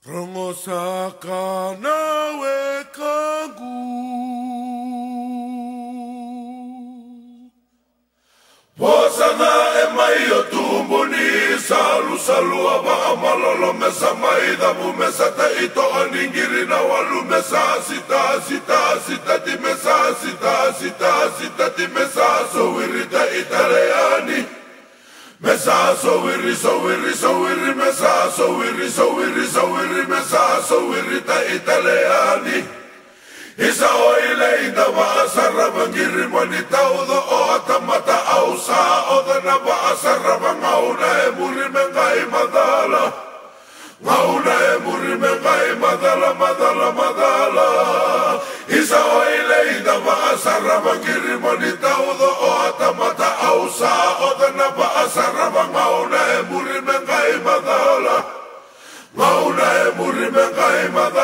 Rongo saka nawe kangu Posana e mai o tumbuni Salu salu aba amalolo mesa mai Dabu mesa te ito aningiri na walu mesa Sita sita sita ti mesa Sita sita sita ti mesa So wirita italiani Mesa so wirri mesa so wirri mesa so wirita italiani Isa oile ida va sarabangiri manita udo o atamata ausa odana va sarabangauna e muri mengai madala Ngauna e muri mengai madala Isa oile ida va sarabangiri manita udo o atamata ausa odana va sarabangauna e muri mengai madala Ngauna e muri mengai madala